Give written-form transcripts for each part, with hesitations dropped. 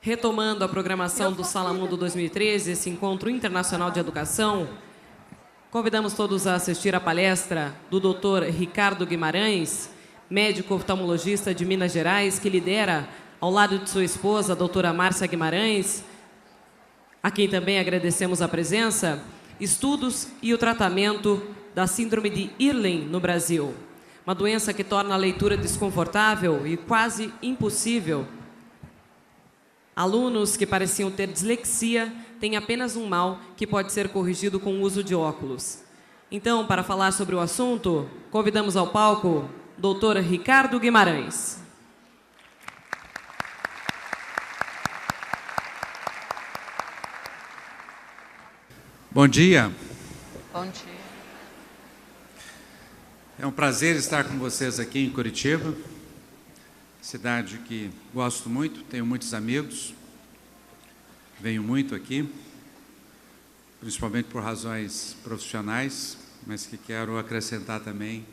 Retomando a programação do Sala Mundo 2013, esse encontro internacional de educação, convidamos todos a assistir à palestra do Dr. Ricardo Guimarães, médico oftalmologista de Minas Gerais, que lidera, ao lado de sua esposa, a doutora Márcia Guimarães, a quem também agradecemos a presença, estudos e o tratamento da síndrome de Irlen no Brasil, uma doença que torna a leitura desconfortável e quase impossível. Alunos que pareciam ter dislexia têm apenas um mal que pode ser corrigido com o uso de óculos. Então, para falar sobre o assunto, convidamos ao palco o Dr. Ricardo Guimarães. Bom dia. Bom dia. É um prazer estar com vocês aqui em Curitiba, cidade que gosto muito, tenho muitos amigos, venho muito aqui, principalmente por razões profissionais, mas que quero acrescentar também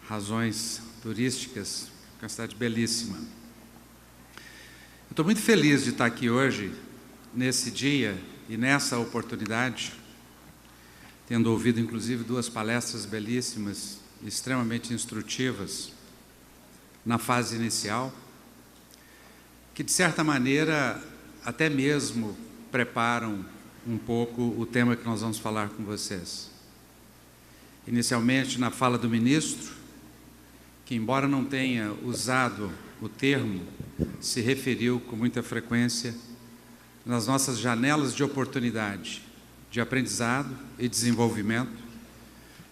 razões turísticas, é uma cidade belíssima. Eu estou muito feliz de estar aqui hoje, nesse dia e nessa oportunidade, tendo ouvido inclusive duas palestras belíssimas, extremamente instrutivas, na fase inicial, que de certa maneira até mesmo preparam um pouco o tema que nós vamos falar com vocês. Inicialmente na fala do ministro, que embora não tenha usado o termo, se referiu com muita frequência nas nossas janelas de oportunidade, de aprendizado e desenvolvimento,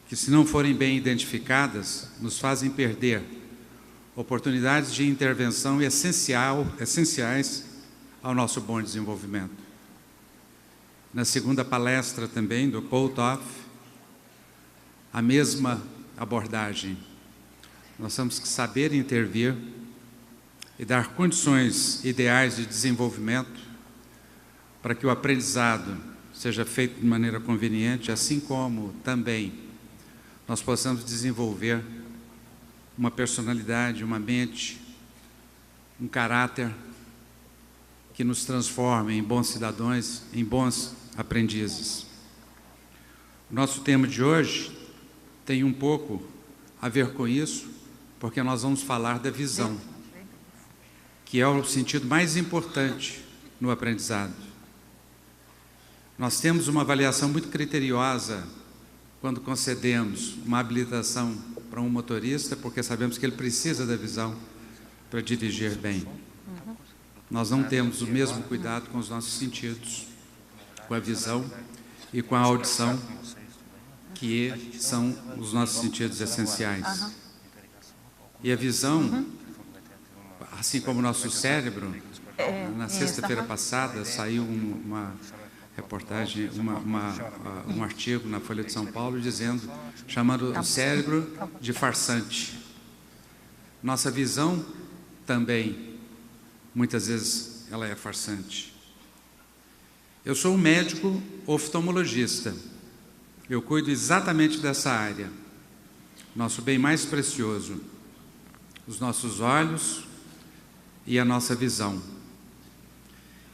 que se não forem bem identificadas, nos fazem perder oportunidades de intervenção essenciais ao nosso bom desenvolvimento. Na segunda palestra também, do Paul Toff, a mesma abordagem. Nós temos que saber intervir e dar condições ideais de desenvolvimento para que o aprendizado seja feito de maneira conveniente, assim como também nós possamos desenvolver uma personalidade, uma mente, um caráter que nos transforme em bons cidadãos, em bons aprendizes. O nosso tema de hoje tem um pouco a ver com isso, porque nós vamos falar da visão, que é o sentido mais importante no aprendizado. Nós temos uma avaliação muito criteriosa quando concedemos uma habilitação para um motorista, porque sabemos que ele precisa da visão para dirigir bem. Nós não temos o mesmo cuidado com os nossos sentidos, com a visão e com a audição, que são os nossos sentidos essenciais. E a visão, assim como o nosso cérebro, na sexta-feira passada saiu uma reportagem, um artigo na Folha de São Paulo chamando o cérebro de farsante. Nossa visão também, muitas vezes, ela é farsante. Eu sou um médico oftalmologista. Eu cuido exatamente dessa área. Nosso bem mais precioso, os nossos olhos e a nossa visão.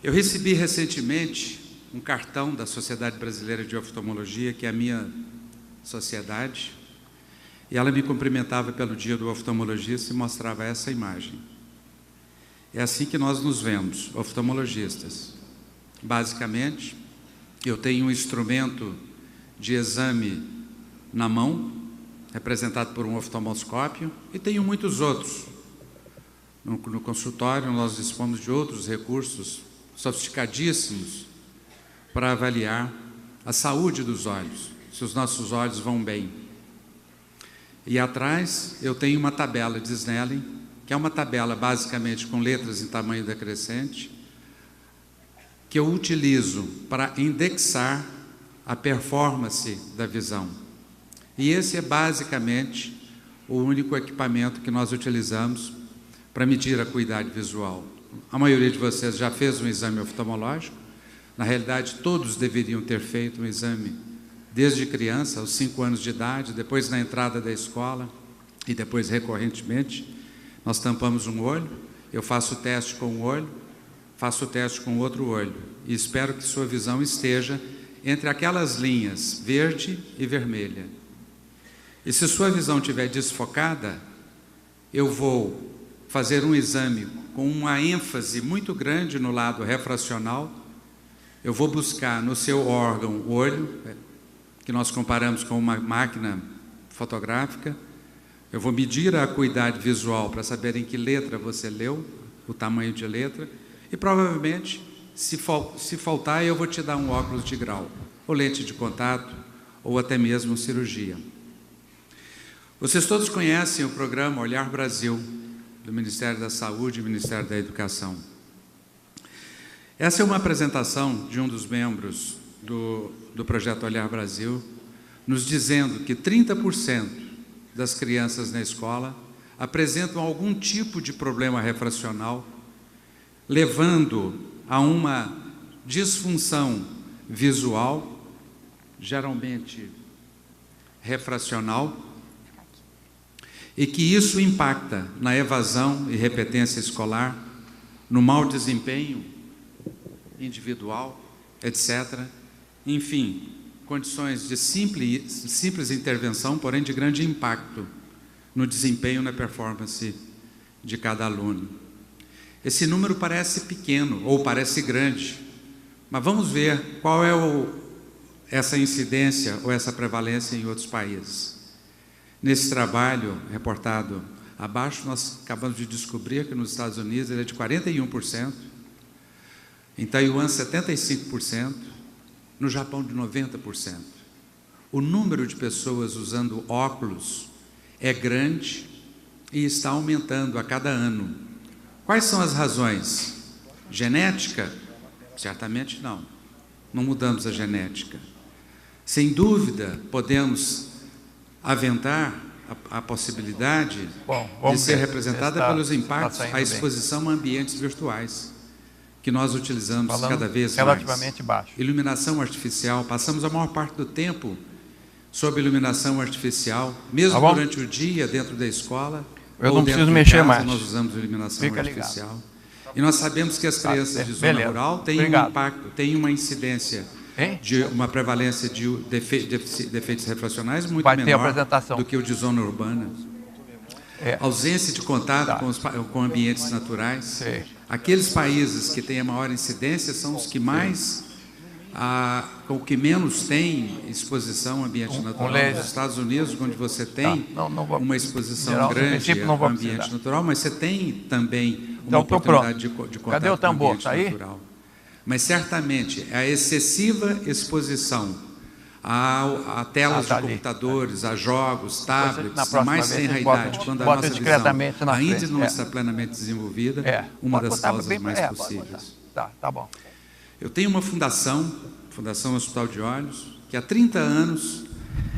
Eu recebi recentemente um cartão da Sociedade Brasileira de Oftalmologia, que é a minha sociedade, e ela me cumprimentava pelo Dia do Oftalmologista e mostrava essa imagem. É assim que nós nos vemos, oftalmologistas. Basicamente, eu tenho um instrumento de exame na mão, representado por um oftalmoscópio, e tenho muitos outros. No consultório, nós dispomos de outros recursos sofisticadíssimos para avaliar a saúde dos olhos, se os nossos olhos vão bem. E atrás eu tenho uma tabela de Snellen, que é uma tabela basicamente com letras em tamanho decrescente, que eu utilizo para indexar a performance da visão. E esse é basicamente o único equipamento que nós utilizamos para medir a acuidade visual. A maioria de vocês já fez um exame oftalmológico. Na realidade, todos deveriam ter feito um exame desde criança, aos 5 anos de idade, depois na entrada da escola e depois recorrentemente. Nós tampamos um olho, eu faço o teste com o olho, faço o teste com o outro olho e espero que sua visão esteja entre aquelas linhas verde e vermelha. E se sua visão estiver desfocada, eu vou fazer um exame com uma ênfase muito grande no lado refracional. Eu vou buscar no seu órgão, o olho, que nós comparamos com uma máquina fotográfica. Eu vou medir a acuidade visual para saber em que letra você leu, o tamanho de letra, e provavelmente, se faltar, eu vou te dar um óculos de grau, ou lente de contato, ou até mesmo cirurgia. Vocês todos conhecem o programa Olhar Brasil, do Ministério da Saúde e Ministério da Educação. Essa é uma apresentação de um dos membros do projeto Olhar Brasil, nos dizendo que 30% das crianças na escola apresentam algum tipo de problema refracional, levando a uma disfunção visual, geralmente refracional, e que isso impacta na evasão e repetência escolar, no mau desempenho individual, etc. Enfim, condições de simples intervenção, porém de grande impacto no desempenho, na performance de cada aluno. Esse número parece pequeno ou parece grande, mas vamos ver qual é essa incidência ou essa prevalência em outros países. Nesse trabalho reportado abaixo, nós acabamos de descobrir que nos Estados Unidos ele é de 41%, em Taiwan 75%, no Japão de 90%. O número de pessoas usando óculos é grande e está aumentando a cada ano. Quais são as razões? Genética? Certamente não. Não mudamos a genética. Sem dúvida, podemos aventar a possibilidade de ser representada pelos impactos, a exposição a ambientes virtuais, que nós utilizamos cada vez relativamente baixo. Iluminação artificial, passamos a maior parte do tempo sob iluminação artificial, mesmo durante o dia dentro da escola. Eu não preciso mexer mais. Nós usamos iluminação artificial. E nós sabemos que as crianças de zona rural têm um impacto, têm uma incidência de uma prevalência de defeitos refracionais muito menor do que o de zona urbana. Ausência de contato com ambientes naturais. Aqueles países que têm a maior incidência são os que mais, com o que menos têm exposição a ambiente natural. Nos Estados Unidos, onde você tem uma exposição grande ao ambiente natural, mas você tem também uma oportunidade de contato com o ambiente natural. Mas, certamente, a excessiva exposição a telas de computadores, a jogos, tablets, mais tenra idade, quando a nossa visão ainda não está plenamente desenvolvida, uma das causas mais possíveis. Tá bom. Eu tenho uma Fundação Hospital de Olhos, que há 30 anos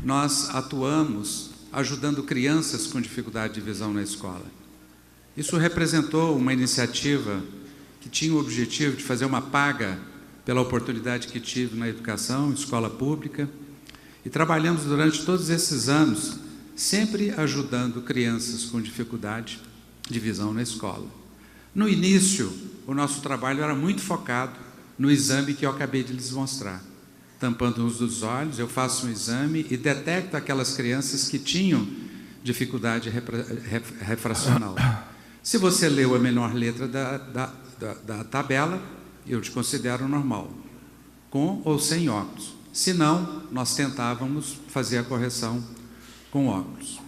nós atuamos ajudando crianças com dificuldade de visão na escola. Isso representou uma iniciativa que tinha o objetivo de fazer uma paga pela oportunidade que tive na educação, escola pública, e trabalhamos durante todos esses anos, sempre ajudando crianças com dificuldade de visão na escola. No início, o nosso trabalho era muito focado no exame que eu acabei de lhes mostrar. Tampando uns dos olhos, eu faço um exame e detecto aquelas crianças que tinham dificuldade refracional. Se você leu a menor letra da tabela, eu te considero normal, com ou sem óculos. Se não, nós tentávamos fazer a correção com óculos.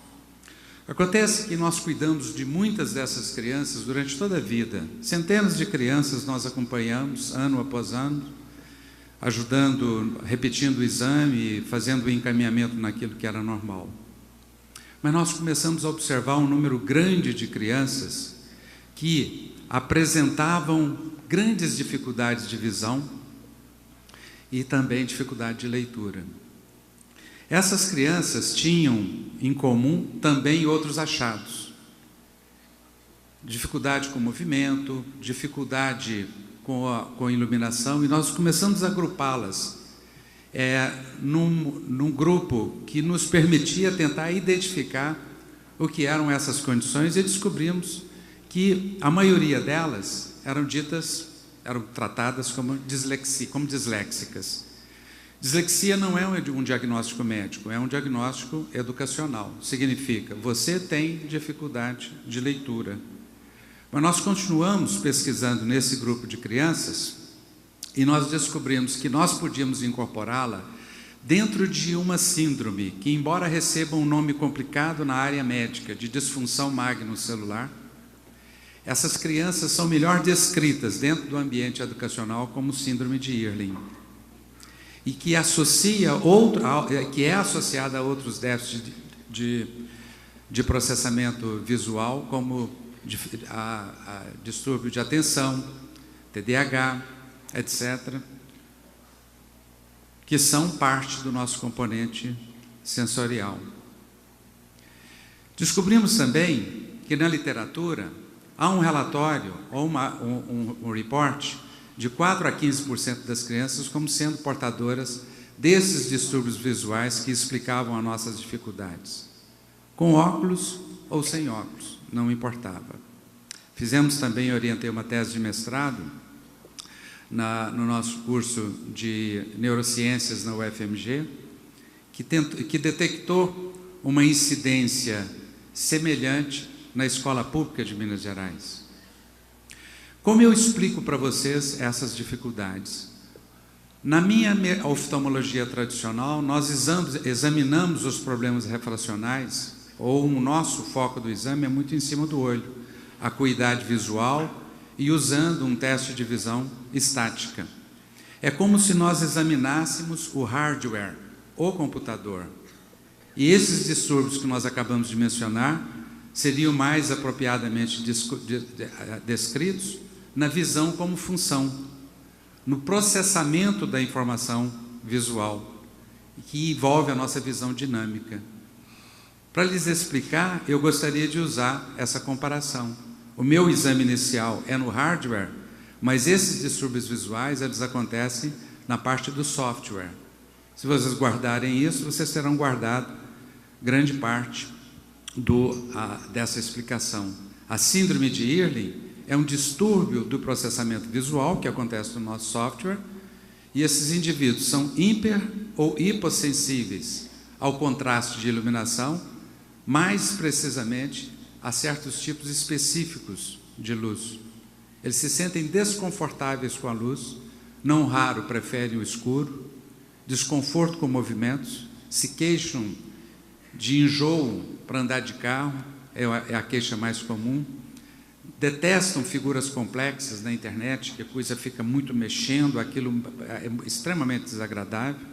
Acontece que nós cuidamos de muitas dessas crianças durante toda a vida. Centenas de crianças nós acompanhamos, ano após ano, ajudando, repetindo o exame, fazendo o encaminhamento naquilo que era normal. Mas nós começamos a observar um número grande de crianças que apresentavam grandes dificuldades de visão e também dificuldade de leitura. Essas crianças tinham em comum também outros achados. Dificuldade com movimento, dificuldade com a iluminação, e nós começamos a agrupá-las num grupo que nos permitia tentar identificar o que eram essas condições, e descobrimos que a maioria delas eram ditas eram tratadas como disléxicas. Dislexia não é um diagnóstico médico, é um diagnóstico educacional. Significa, você tem dificuldade de leitura. Mas nós continuamos pesquisando nesse grupo de crianças e nós descobrimos que nós podíamos incorporá-la dentro de uma síndrome que, embora receba um nome complicado na área médica, de disfunção magnocelular, essas crianças são melhor descritas dentro do ambiente educacional como síndrome de Irling, e que que é associada a outros déficits de processamento visual, como distúrbio de atenção, TDAH, etc., que são parte do nosso componente sensorial. Descobrimos também que na literatura há um relatório ou um report de 4 a 15% das crianças como sendo portadoras desses distúrbios visuais que explicavam as nossas dificuldades. Com óculos ou sem óculos, não importava. Fizemos também, orientei uma tese de mestrado no nosso curso de neurociências na UFMG, que detectou uma incidência semelhante na escola pública de Minas Gerais. Como eu explico para vocês essas dificuldades? Na minha oftalmologia tradicional, nós examinamos os problemas refracionais, ou o nosso foco do exame é muito em cima do olho, a acuidade visual e usando um teste de visão estática. É como se nós examinássemos o hardware, o computador. E esses distúrbios que nós acabamos de mencionar seriam mais apropriadamente descritos na visão como função, no processamento da informação visual, que envolve a nossa visão dinâmica. Para lhes explicar, eu gostaria de usar essa comparação. O meu exame inicial é no hardware, mas esses distúrbios visuais, eles acontecem na parte do software. Se vocês guardarem isso, vocês terão guardado grande parte dessa explicação. A síndrome de Irling é um distúrbio do processamento visual que acontece no nosso software, e esses indivíduos são hiper ou hipossensíveis ao contraste de iluminação, mais precisamente a certos tipos específicos de luz. Eles se sentem desconfortáveis com a luz, não raro preferem o escuro, desconforto com movimentos, se queixam de enjoo para andar de carro, é a queixa mais comum, detestam figuras complexas na internet, que a coisa fica muito mexendo, aquilo é extremamente desagradável,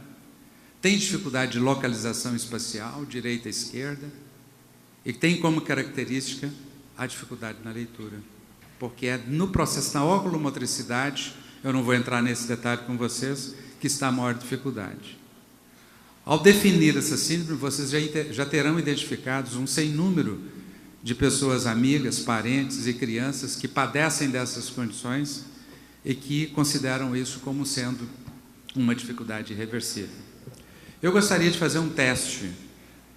tem dificuldade de localização espacial, direita e esquerda, e tem como característica a dificuldade na leitura, porque é no processo, na oculomotricidade, eu não vou entrar nesse detalhe com vocês, que está a maior dificuldade. Ao definir essa síndrome, vocês já terão identificados um sem número de pessoas amigas, parentes e crianças que padecem dessas condições e que consideram isso como sendo uma dificuldade irreversível. Eu gostaria de fazer um teste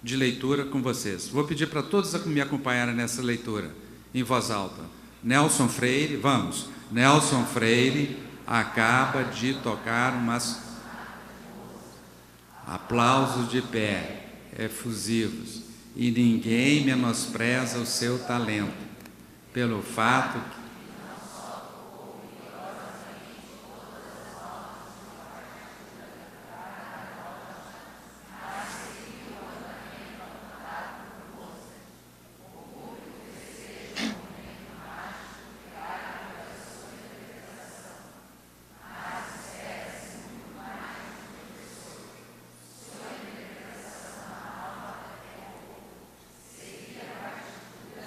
de leitura com vocês. Vou pedir para todos me acompanharem nessa leitura, em voz alta. Nelson Freire, vamos. Nelson Freire acaba de tocar umas... Aplausos de pé, efusivos. E ninguém menospreza o seu talento, pelo fato que...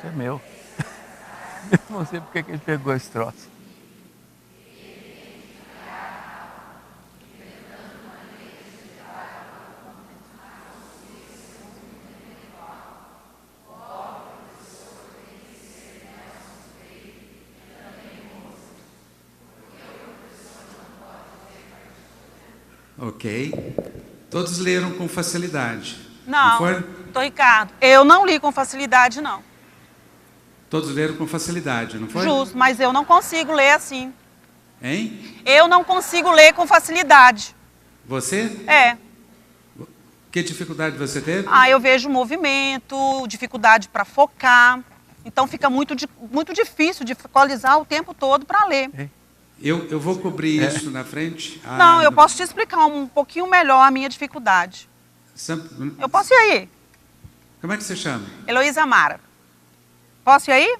É meu. Eu não sei porque que ele pegou esse troço. Ok. Todos leram com facilidade. Não, foi? Doutor Ricardo, eu não li com facilidade, não. Todos leram com facilidade, não foi? Justo, mas eu não consigo ler assim. Hein? Eu não consigo ler com facilidade. Você? É. Que dificuldade você teve? Eu vejo movimento, dificuldade para focar. Então fica muito difícil de focalizar o tempo todo para ler. Eu vou cobrir isso na frente? Não, eu posso te explicar um pouquinho melhor a minha dificuldade. Eu posso ir aí? Como é que você chama? Heloísa Mara. Posso ir aí?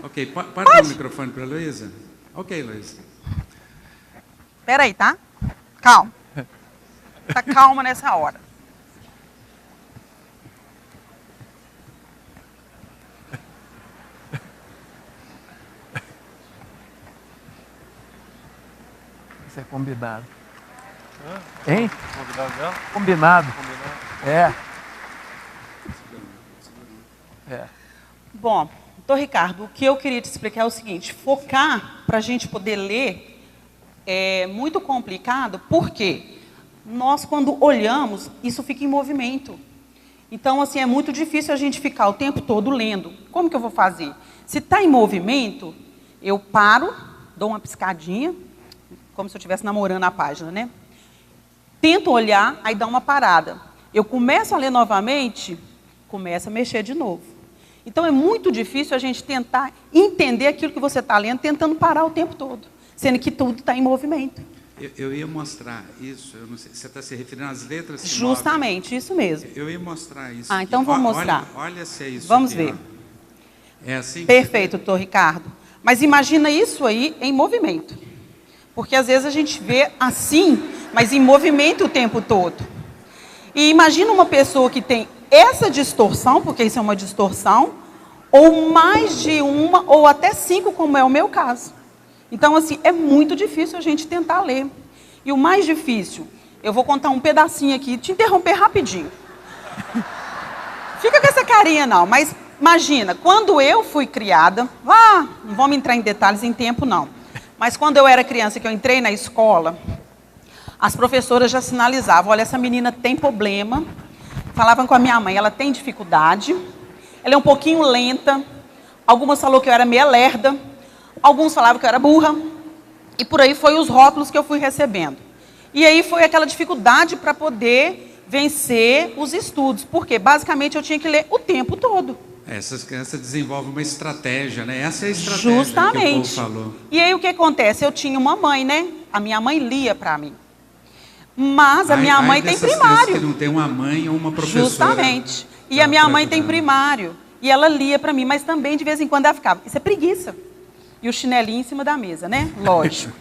Ok, pode dar o microfone para a Heloísa? Ok, Heloísa. Espera aí, tá? Calma. Tá calma nessa hora. Isso é combinado. Hein? Combinado. É. Bom, doutor Ricardo, o que eu queria te explicar é o seguinte: focar para a gente poder ler é muito complicado, porque nós, quando olhamos, isso fica em movimento. Então, assim, é muito difícil a gente ficar o tempo todo lendo. Como que eu vou fazer? Se está em movimento, eu paro, dou uma piscadinha, como se eu estivesse namorando a página, né? Tento olhar, aí dá uma parada. Eu começo a ler novamente, começo a mexer de novo. Então, é muito difícil a gente tentar entender aquilo que você está lendo, tentando parar o tempo todo, sendo que tudo está em movimento. Eu ia mostrar isso, eu não sei, você está se referindo às letras que Justamente, movem. isso mesmo. Eu ia mostrar isso. Então vamos mostrar. Olha se é isso. Vamos aqui, ver. É assim? Perfeito, doutor Ricardo. Mas imagina isso aí em movimento. Porque às vezes a gente vê assim, mas em movimento o tempo todo. E imagina uma pessoa que tem essa distorção, porque isso é uma distorção, ou mais de uma, ou até 5, como é o meu caso. Então, assim, é muito difícil a gente tentar ler. E o mais difícil, eu vou contar um pedacinho aqui, te interromper rapidinho. Fica com essa carinha não, mas imagina, quando eu fui criada, não vamos entrar em detalhes em tempo não, mas quando eu era criança, que eu entrei na escola, as professoras já sinalizavam, olha, essa menina tem problema, falavam com a minha mãe, ela tem dificuldade, ela é um pouquinho lenta, algumas falaram que eu era meia lerda, alguns falavam que eu era burra, e por aí foi os rótulos que eu fui recebendo. E aí foi aquela dificuldade para poder vencer os estudos, porque basicamente eu tinha que ler o tempo todo. Essas crianças desenvolvem uma estratégia, né? Essa é a estratégia Justamente. que o povo falou. E aí o que acontece? Eu tinha uma mãe, né? A minha mãe lia para mim. Mas a minha mãe tem primário. Que não tem uma mãe ou uma professora. Justamente. E a minha mãe tem primário. E ela lia para mim, mas também de vez em quando ela ficava. Isso é preguiça. E o chinelinho em cima da mesa, né? Lógico.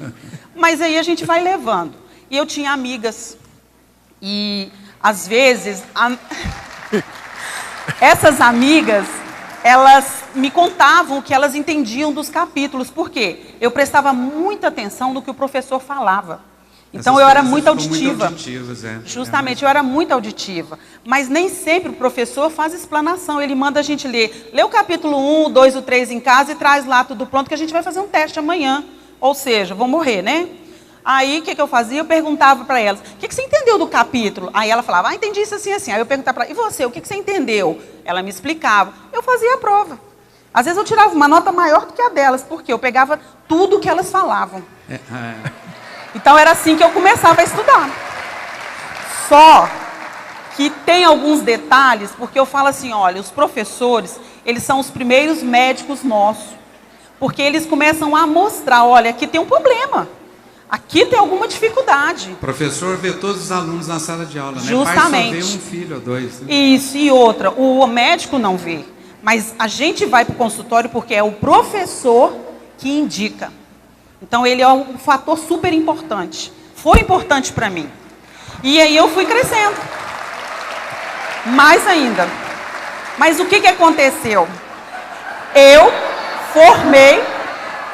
Mas aí a gente vai levando. E eu tinha amigas. E, às vezes, essas amigas, elas me contavam o que elas entendiam dos capítulos. Por quê? Eu prestava muita atenção no que o professor falava. Então, eu era muito auditiva. Justamente, eu era muito auditiva. Mas nem sempre o professor faz explanação. Ele manda a gente ler. Lê o capítulo 1, o 2, o 3 em casa e traz lá tudo pronto, que a gente vai fazer um teste amanhã. Ou seja, vou morrer, né? Aí, o que eu fazia? Eu perguntava para elas, o que você entendeu do capítulo? Aí ela falava, entendi isso assim, assim. Aí eu perguntava para ela, e você, o que você entendeu? Ela me explicava. Eu fazia a prova. Às vezes eu tirava uma nota maior do que a delas, porque eu pegava tudo que elas falavam. Então, era assim que eu começava a estudar. Só que tem alguns detalhes, porque eu falo assim, olha, os professores, eles são os primeiros médicos nossos. Porque eles começam a mostrar, olha, aqui tem um problema. Aqui tem alguma dificuldade. O professor vê todos os alunos na sala de aula, né? Justamente. Pai só vê um filho ou dois. Né? Isso, e outra, o médico não vê. Mas a gente vai para o consultório porque é o professor que indica. Então, ele é um fator super importante. Foi importante para mim. E aí eu fui crescendo. Mais ainda. Mas o que aconteceu? Eu formei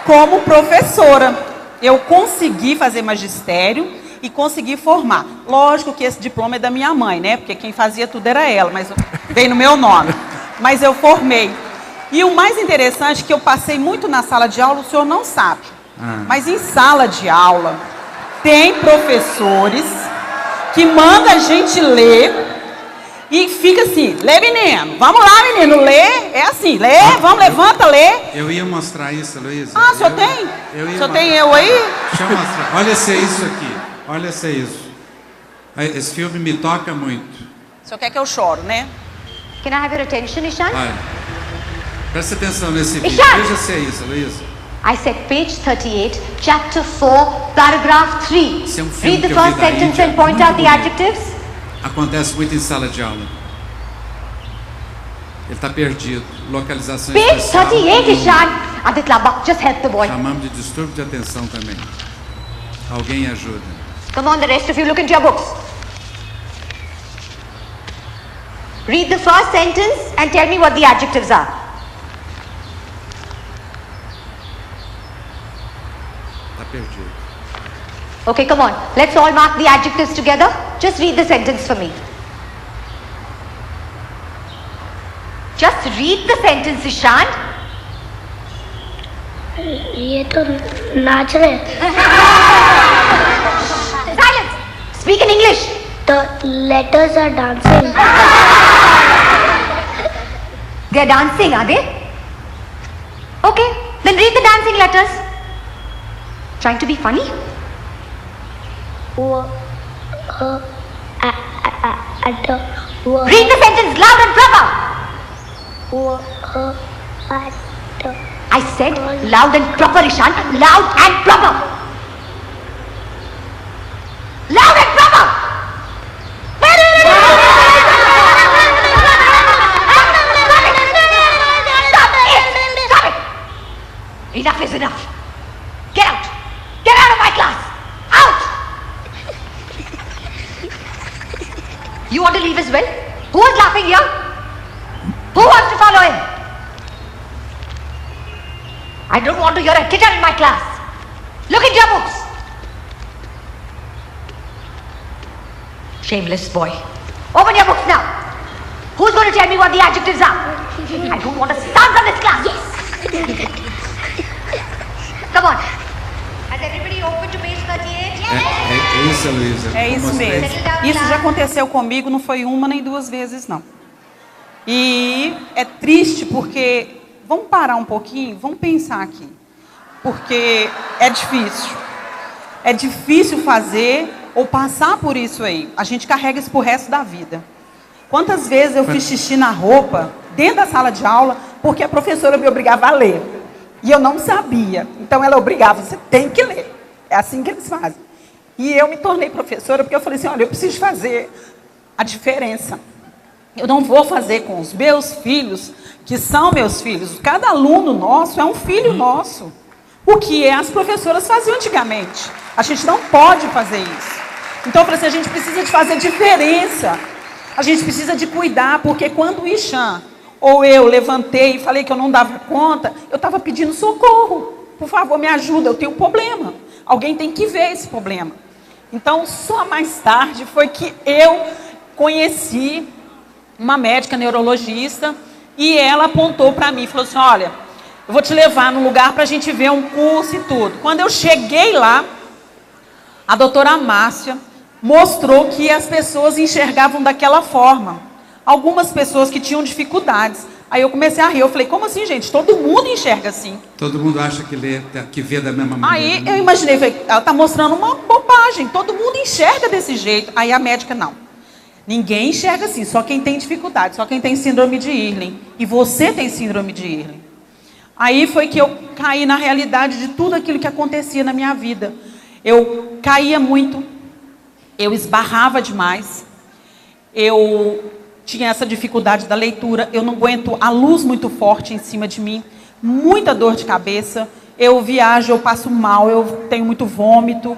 como professora. Eu consegui fazer magistério e consegui formar. Lógico que esse diploma é da minha mãe, né? Porque quem fazia tudo era ela, mas veio no meu nome. Mas eu formei. E o mais interessante é que eu passei muito na sala de aula, o senhor não sabe. Mas em sala de aula, tem professores que mandam a gente ler E fica assim, lê, menino. Vamos lá, menino, lê. É assim, lê, vamos, levanta, lê. Eu ia mostrar isso, Luísa. Ah, o senhor tem? O senhor tem eu aí? Deixa eu mostrar. Olha se é isso aqui. Olha se é isso. Esse filme me toca muito. O senhor quer que eu choro, né? Can I have your attention, Ishan? Olha. Presta atenção nesse vídeo. Ishan! Veja se é isso, Luísa. I said page 38, chapter 4, paragraph 3. Esse é um filme Read the que eu vi first da sentence Índia, and point muito out the bonito. adjectives. Acontece muito em sala de aula. Ele está perdido. Localização Page especial. 38, Ishan. Adit Labak, just help the boy. Chamamos de distúrbio de atenção também. Alguém ajuda. Come on, the rest of you, look into your books. Read the first sentence and tell me what the adjectives are. Está perdido. Okay, come on. Let's all mark the adjectives together. Just read the sentence for me. Just read the sentence, Ishan. ये तो नाच रहे हैं। Silence. Speak in English. The letters are dancing. They're dancing, are they? Okay, then read the dancing letters. Trying to be funny? वो Read the sentence loud and proper. I said loud and proper, Ishan. Loud and proper. Loud and proper. Stop it. Enough is enough. Get out. Get out of my class. Out. You want to leave as well? Who was laughing here? Who wants to follow him? I don't want to hear a titter in my class. Look at your books. Shameless boy. Open your books now. Who's going to tell me what the adjectives are? I don't want to sound from this class. Yes. Come on. Has everybody opened to page 38? É isso, Luísa. É isso mesmo. Isso já aconteceu comigo, não foi uma nem duas vezes, não. E é triste porque, vamos parar um pouquinho, vamos pensar aqui. Porque é difícil. É difícil fazer ou passar por isso aí. A gente carrega isso pro resto da vida. Quantas vezes eu fiz xixi na roupa, dentro da sala de aula, porque a professora me obrigava a ler. E eu não sabia. Então ela obrigava, você tem que ler. É assim que eles fazem. E eu me tornei professora porque eu falei assim, olha, eu preciso fazer a diferença. Eu não vou fazer com os meus filhos, que são meus filhos. Cada aluno nosso é um filho nosso. O que as professoras faziam antigamente. A gente não pode fazer isso. Então eu falei assim, a gente precisa de fazer diferença. A gente precisa de cuidar, porque quando o Ishan ou eu levantei e falei que eu não dava conta, eu estava pedindo socorro. Por favor, me ajuda, eu tenho um problema. Alguém tem que ver esse problema. Então, só mais tarde foi que eu conheci uma médica neurologista e ela apontou para mim e falou assim, olha, eu vou te levar num lugar para a gente ver um curso e tudo. Quando eu cheguei lá, a doutora Márcia mostrou que as pessoas enxergavam daquela forma. Algumas pessoas que tinham dificuldades. Aí eu comecei a rir. Eu falei, como assim, gente? Todo mundo enxerga assim. Todo mundo acha que vê da mesma maneira. Aí eu imaginei, falei, ela está mostrando uma bobagem. Todo mundo enxerga desse jeito. Aí a médica, não. Ninguém enxerga assim, só quem tem dificuldade, só quem tem síndrome de Irlen. E você tem síndrome de Irlen. Aí foi que eu caí na realidade de tudo aquilo que acontecia na minha vida. Eu caía muito, eu esbarrava demais, eu tinha essa dificuldade da leitura, eu não aguento a luz muito forte em cima de mim, muita dor de cabeça, eu viajo, eu passo mal, eu tenho muito vômito.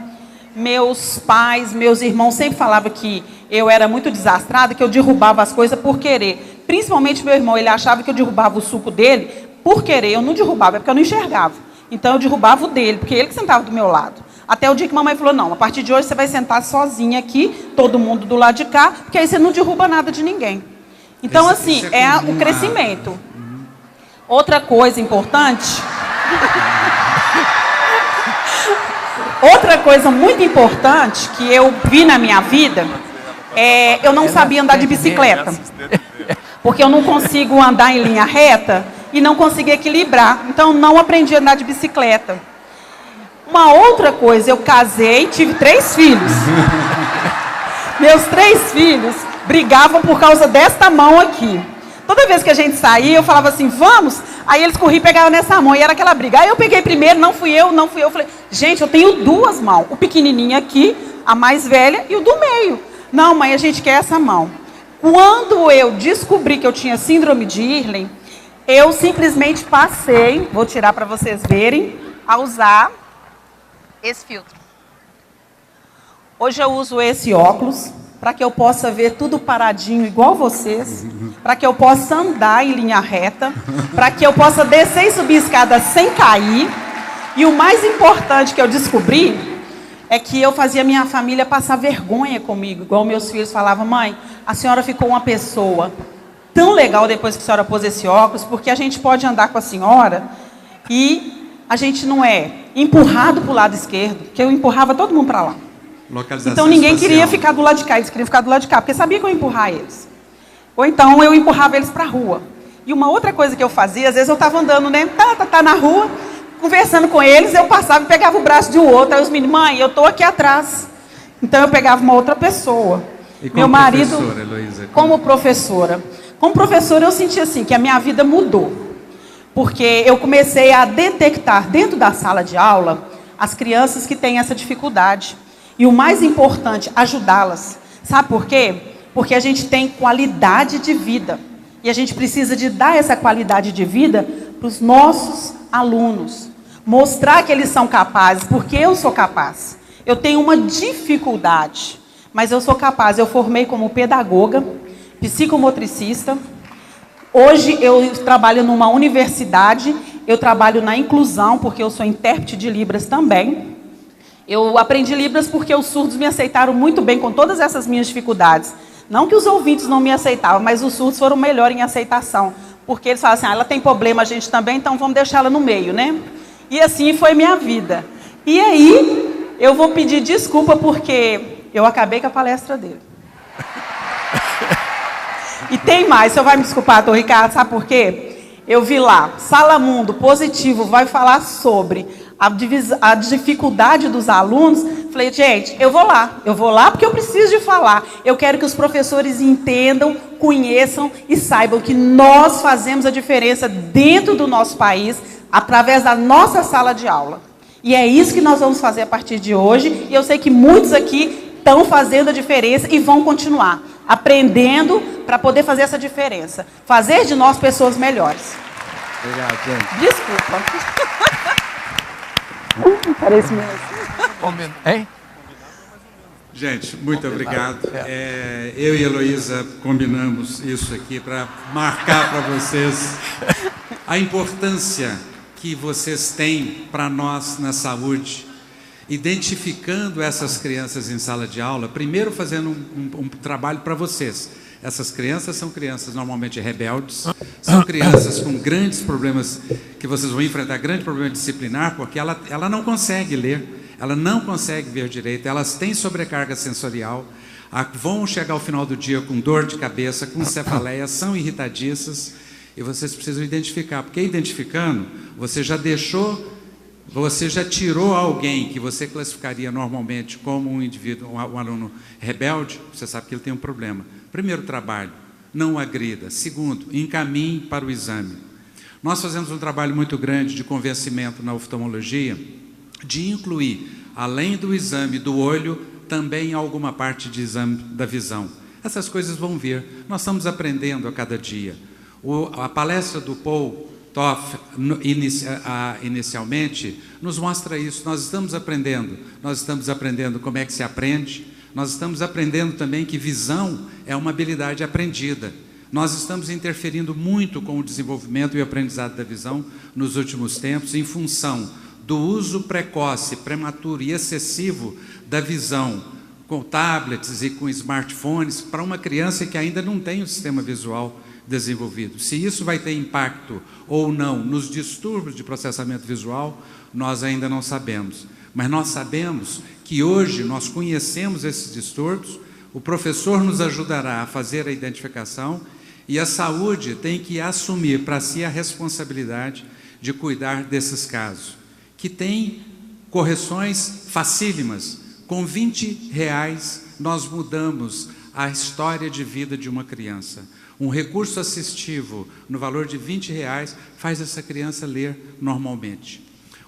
Meus pais, meus irmãos sempre falavam que eu era muito desastrada, que eu derrubava as coisas por querer. Principalmente meu irmão, ele achava que eu derrubava o suco dele por querer. Eu não derrubava, é porque eu não enxergava. Então eu derrubava o dele, porque ele que sentava do meu lado. Até o dia que mamãe falou, não, a partir de hoje você vai sentar sozinha aqui, todo mundo do lado de cá, porque aí você não derruba nada de ninguém. Então, assim, é o crescimento. Outra coisa importante... Outra coisa muito importante que eu vi na minha vida eu não sabia andar de bicicleta. Porque eu não consigo andar em linha reta e não consigo equilibrar. Então, não aprendi a andar de bicicleta. Uma outra coisa, eu casei, tive 3 filhos. Meus 3 filhos brigavam por causa desta mão aqui. Toda vez que a gente saía, eu falava assim, vamos. Aí eles corriam e pegavam nessa mão, e era aquela briga. Aí eu peguei primeiro, não fui eu. Falei, gente, eu tenho 2 mãos. O pequenininho aqui, a mais velha, e o do meio. Não, mãe, a gente quer essa mão. Quando eu descobri que eu tinha síndrome de Irlen, eu simplesmente passei, vou tirar para vocês verem, a usar esse filtro. Hoje eu uso esse óculos para que eu possa ver tudo paradinho igual vocês, para que eu possa andar em linha reta, para que eu possa descer e subir escada sem cair. E o mais importante que eu descobri é que eu fazia minha família passar vergonha comigo, igual meus filhos falavam, mãe, a senhora ficou uma pessoa tão legal depois que a senhora pôs esse óculos, porque a gente pode andar com a senhora e a gente não é empurrado para o lado esquerdo, que eu empurrava todo mundo para lá. Então ninguém queria ficar do lado de cá, eles queriam ficar do lado de cá, porque sabia que eu ia empurrar eles. Ou então eu empurrava eles para a rua. E uma outra coisa que eu fazia, às vezes eu estava andando, né, na rua, conversando com eles, eu passava e pegava o braço de um outro, aí os meninos, mãe, eu estou aqui atrás. Então eu pegava uma outra pessoa. E como meu marido, professora, Heloísa? Como professora, eu senti assim, que a minha vida mudou. Porque eu comecei a detectar dentro da sala de aula as crianças que têm essa dificuldade. E o mais importante, ajudá-las. Sabe por quê? Porque a gente tem qualidade de vida. E a gente precisa de dar essa qualidade de vida para os nossos alunos. Mostrar que eles são capazes, porque eu sou capaz. Eu tenho uma dificuldade, mas eu sou capaz. Eu formei como pedagoga, psicomotricista. Hoje eu trabalho numa universidade, eu trabalho na inclusão, porque eu sou intérprete de Libras também. Eu aprendi Libras porque os surdos me aceitaram muito bem com todas essas minhas dificuldades. Não que os ouvintes não me aceitavam, mas os surdos foram melhor em aceitação. Porque eles falam assim, ela tem problema, a gente também, então vamos deixar ela no meio, né? E assim foi minha vida. E aí, eu vou pedir desculpa porque eu acabei com a palestra dele. E tem mais, o senhor vai me desculpar, doutor Ricardo, sabe por quê? Eu vi lá, Salamundo Positivo vai falar sobre a dificuldade dos alunos. Falei, gente, eu vou lá porque eu preciso de falar. Eu quero que os professores entendam, conheçam e saibam que nós fazemos a diferença dentro do nosso país, através da nossa sala de aula. E é isso que nós vamos fazer a partir de hoje, e eu sei que muitos aqui estão fazendo a diferença e vão continuar aprendendo para poder fazer essa diferença. Fazer de nós pessoas melhores. Obrigado, gente. Desculpa. Parece mesmo. Hein? Gente, muito obrigado. Eu e a Heloísa combinamos isso aqui para marcar para vocês a importância que vocês têm para nós na saúde, identificando essas crianças em sala de aula, primeiro fazendo um trabalho para vocês. Essas crianças são crianças normalmente rebeldes, são crianças com grandes problemas, que vocês vão enfrentar, grande problema disciplinar, porque ela não consegue ler, ela não consegue ver direito, elas têm sobrecarga sensorial, vão chegar ao final do dia com dor de cabeça, com cefaleia, são irritadiças, e vocês precisam identificar, porque identificando, você já tirou alguém que você classificaria normalmente como um indivíduo, um aluno rebelde, você sabe que ele tem um problema. Primeiro trabalho, não o agrida. Segundo, encaminhe para o exame. Nós fazemos um trabalho muito grande de convencimento na oftalmologia, de incluir, além do exame do olho, também alguma parte de exame da visão. Essas coisas vão vir. Nós estamos aprendendo a cada dia. A palestra do Paul Toff, inicialmente, nos mostra isso. Nós estamos aprendendo como é que se aprende, nós estamos aprendendo também que visão é uma habilidade aprendida. Nós estamos interferindo muito com o desenvolvimento e o aprendizado da visão nos últimos tempos, em função do uso precoce, prematuro e excessivo da visão com tablets e com smartphones para uma criança que ainda não tem o sistema visual desenvolvido. Se isso vai ter impacto ou não nos distúrbios de processamento visual, nós ainda não sabemos. Mas nós sabemos que hoje nós conhecemos esses distúrbios, O professor nos ajudará a fazer a identificação e a saúde tem que assumir para si a responsabilidade de cuidar desses casos, que tem correções facílimas. Com R$20 nós mudamos a história de vida de uma criança. Um recurso assistivo no valor de R$20 faz essa criança ler normalmente.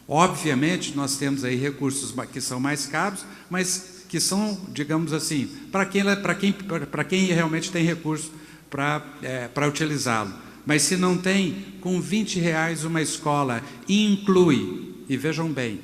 Obviamente, nós temos aí recursos que são mais caros, mas que são, digamos assim, para quem realmente tem recurso para utilizá-lo. Mas se não tem, com R$20 uma escola inclui, e vejam bem,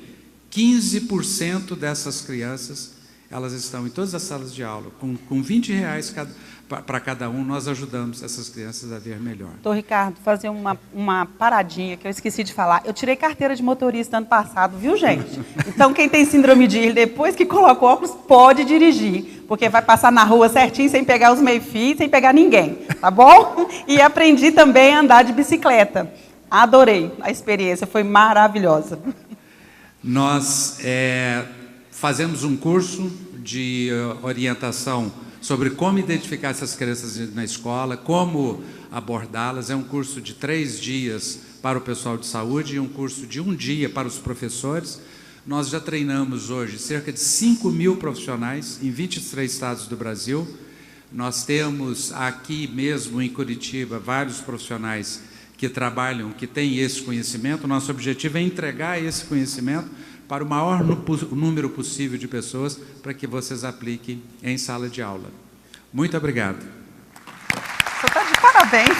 15% dessas crianças, elas estão em todas as salas de aula. Com R$20 para cada um, nós ajudamos essas crianças a ver melhor. Doutor Ricardo, fazer uma paradinha que eu esqueci de falar. Eu tirei carteira de motorista ano passado, viu, gente? Então, quem tem síndrome de Ehlers, depois que coloca o óculos, pode dirigir, porque vai passar na rua certinho, sem pegar os meio-fios, sem pegar ninguém, tá bom? E aprendi também a andar de bicicleta. Adorei a experiência, foi maravilhosa. Nós fazemos um curso de orientação sobre como identificar essas crianças na escola, como abordá-las. É um curso de 3 dias para o pessoal de saúde e um curso de 1 dia para os professores. Nós já treinamos hoje cerca de 5.000 profissionais em 23 estados do Brasil. Nós temos aqui mesmo em Curitiba vários profissionais que trabalham, que têm esse conhecimento. Nosso objetivo é entregar esse conhecimento para o maior número possível de pessoas, para que vocês apliquem em sala de aula. Muito obrigado. Você está de parabéns.